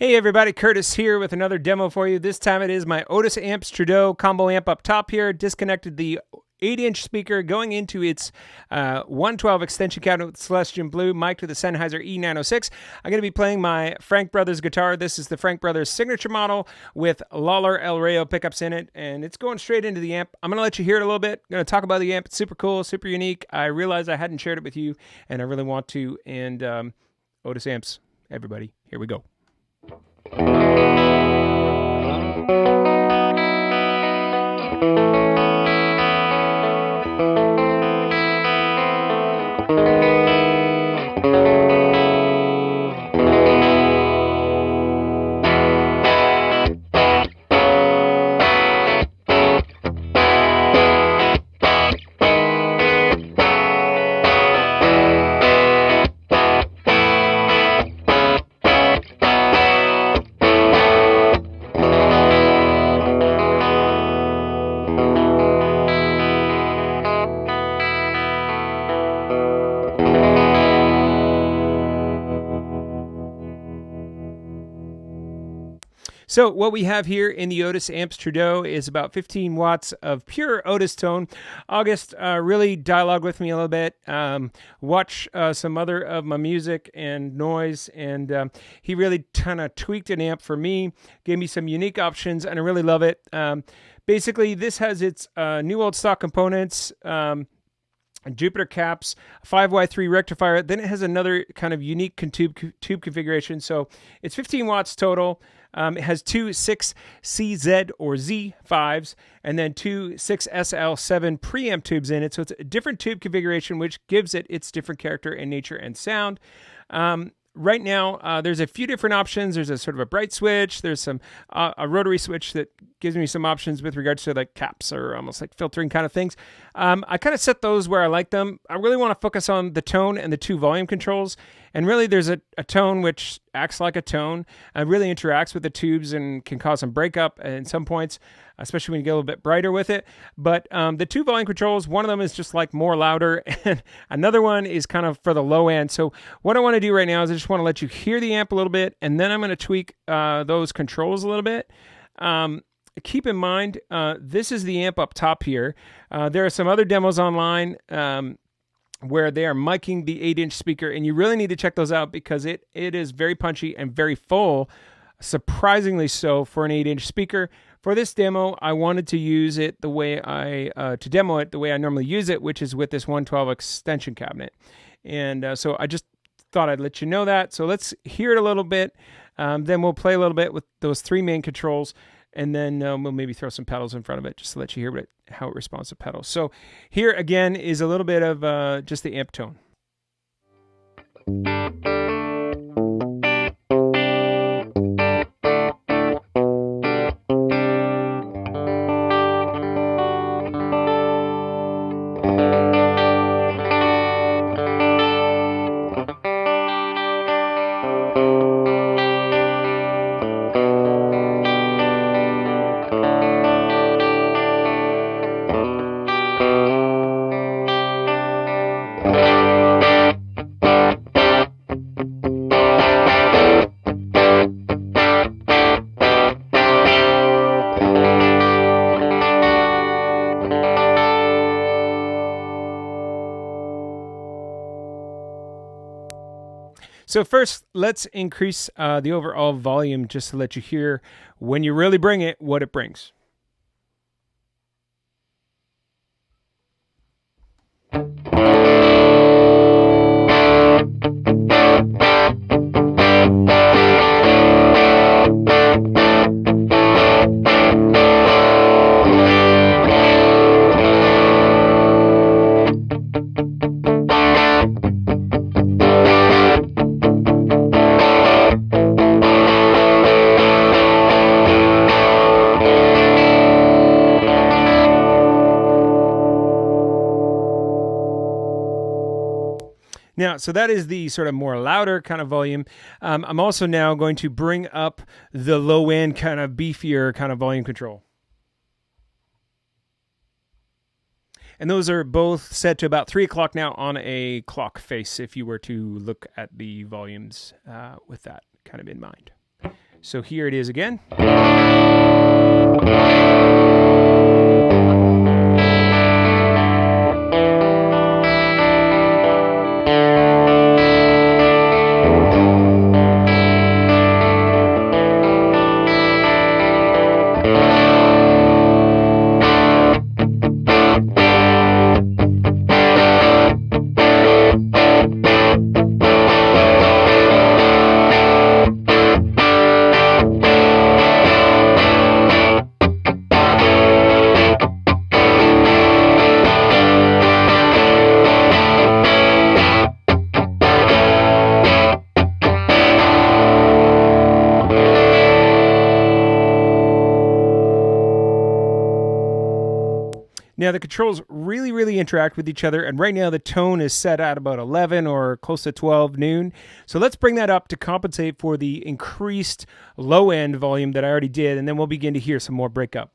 Hey everybody, Curtis here with another demo for you. This time it is my Otis amps Trudeau combo amp up top here. Disconnected the 8-inch speaker going into its 112 extension cabinet with Celestian Blue, mic to the Sennheiser E906. I'm going to be playing my Frank Brothers guitar. This is the Frank Brothers signature model with Lawler El Rayo pickups in it, and it's going straight into the amp. I'm going to let you hear it a little bit. I'm going to talk about the amp. It's super cool, super unique. I realized I hadn't shared it with you, and I really want to. And Otis amps, everybody, here we go. So what we have here in the Otis amps Trudeau is about 15 watts of pure Otis tone. August really dialogue with me a little bit, watch some other of my music and noise, and he really kind of tweaked an amp for me, gave me some unique options, and I really love it. Basically, this has its new old stock components, Jupiter caps, 5Y3 rectifier. Then it has another kind of unique tube configuration. So it's 15 watts total. It has two 6CZ or Z5s and then two 6SL7 preamp tubes in it. So it's a different tube configuration, which gives it its different character and nature and sound. Right now, there's a few different options. There's a sort of a bright switch. There's some a rotary switch that gives me some options with regards to like caps or almost like filtering kind of things. I kind of set those where I like them. I really want to focus on the tone and the two volume controls. And really, there's a tone which acts like a tone and really interacts with the tubes and can cause some breakup at some points, especially when you get a little bit brighter with it. But the two volume controls, one of them is just like more louder, and another one is kind of for the low end. So what I want to do right now is I just want to let you hear the amp a little bit, and then I'm going to tweak those controls a little bit. Keep in mind, this is the amp up top here. There are some other demos online where they are miking the 8-inch speaker, and you really need to check those out because it is very punchy and very full, surprisingly so for an 8-inch speaker. For this demo, I wanted to use it the way to demo it the way I normally use it, which is with this 112 extension cabinet. And so I just thought I'd let you know that. So let's hear it a little bit. Then we'll play a little bit with those three main controls. And then we'll maybe throw some pedals in front of it just to let you hear how it responds to pedals. So here again is a little bit of just the amp tone. So first, let's increase the overall volume just to let you hear when you really bring it, what it brings. Now, so that is the sort of more louder kind of volume. I'm also now going to bring up the low end kind of beefier kind of volume control. And those are both set to about 3 o'clock now on a clock face if you were to look at the volumes with that kind of in mind. So here it is again. Now the controls really interact with each other, and right now the tone is set at about 11 or close to 12 noon. So let's bring that up to compensate for the increased low end volume that I already did, and then we'll begin to hear some more breakup.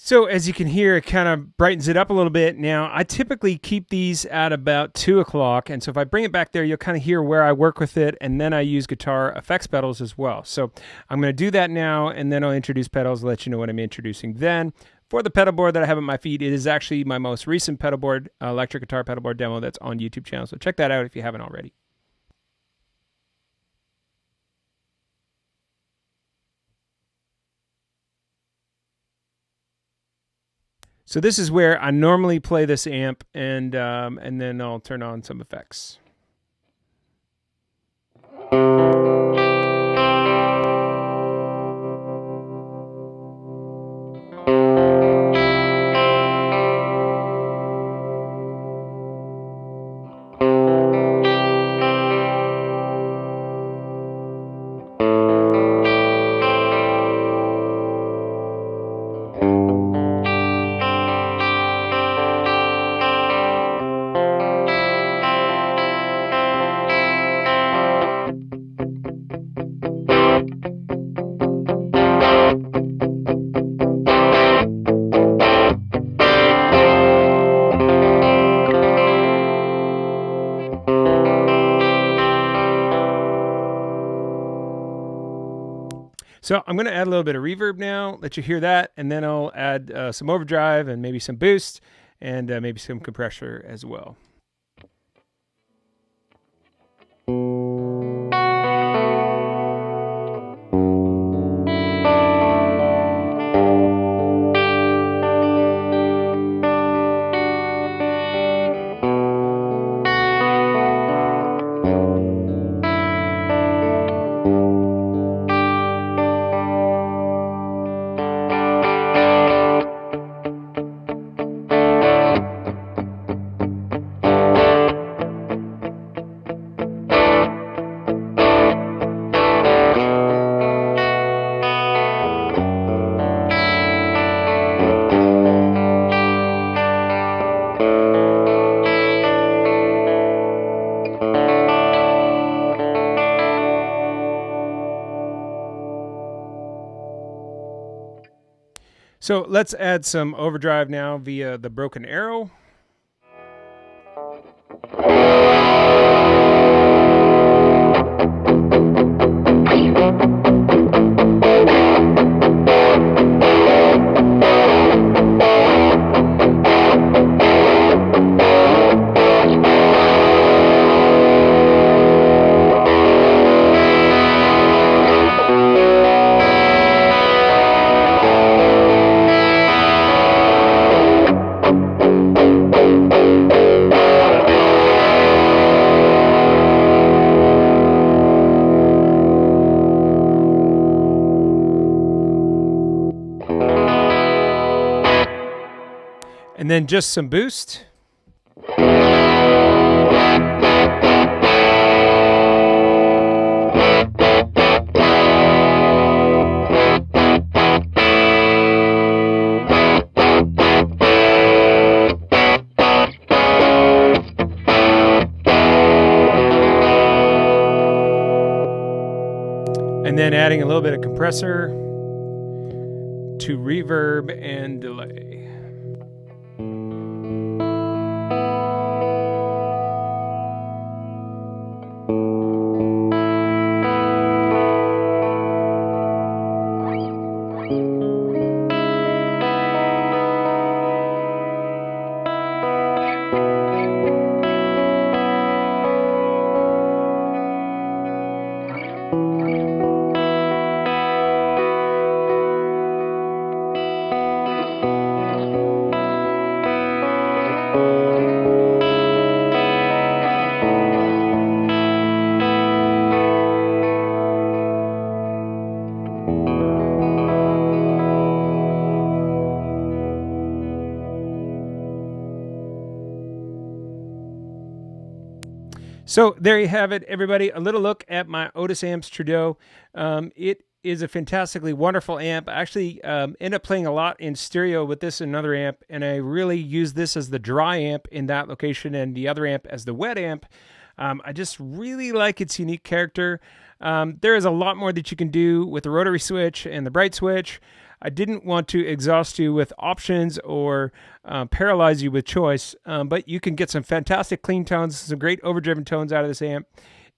So as you can hear, it kind of brightens it up a little bit. Now, I typically keep these at about 2 o'clock. And so if I bring it back there, you'll kind of hear where I work with it. And then I use guitar effects pedals as well. So I'm going to do that now, and then I'll introduce pedals, let you know what I'm introducing then. For the pedal board that I have at my feet, it is actually my most recent pedal board, electric guitar pedal board demo that's on YouTube channel. So check that out if you haven't already. So this is where I normally play this amp, and then I'll turn on some effects. So I'm going to add a little bit of reverb now, let you hear that, and then I'll add some overdrive and maybe some boost and maybe some compressor as well. So let's add some overdrive now via the broken arrow. And then just some boost. And then adding a little bit of compressor to reverb and delay. So there you have it, everybody. A little look at my Otis amps Trudeau. It is a fantastically wonderful amp. I actually end up playing a lot in stereo with this another amp, and I really use this as the dry amp in that location and the other amp as the wet amp. I just really like its unique character. There is a lot more that you can do with the rotary switch and the bright switch. I didn't want to exhaust you with options or paralyze you with choice, but you can get some fantastic clean tones, some great overdriven tones out of this amp,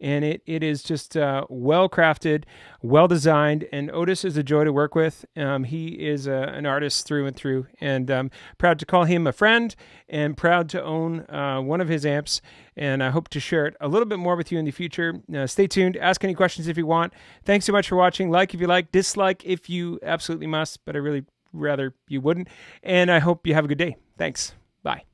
and it is just well crafted, well designed, and Otis is a joy to work with. He is an artist through and through, and proud to call him a friend and proud to own one of his amps, and I hope to share it a little bit more with you in the future. Stay tuned. Ask any questions if you want. Thanks so much for watching. Like if you like, dislike if you absolutely must, but I really rather you wouldn't, and I hope you have a good day. Thanks. Bye.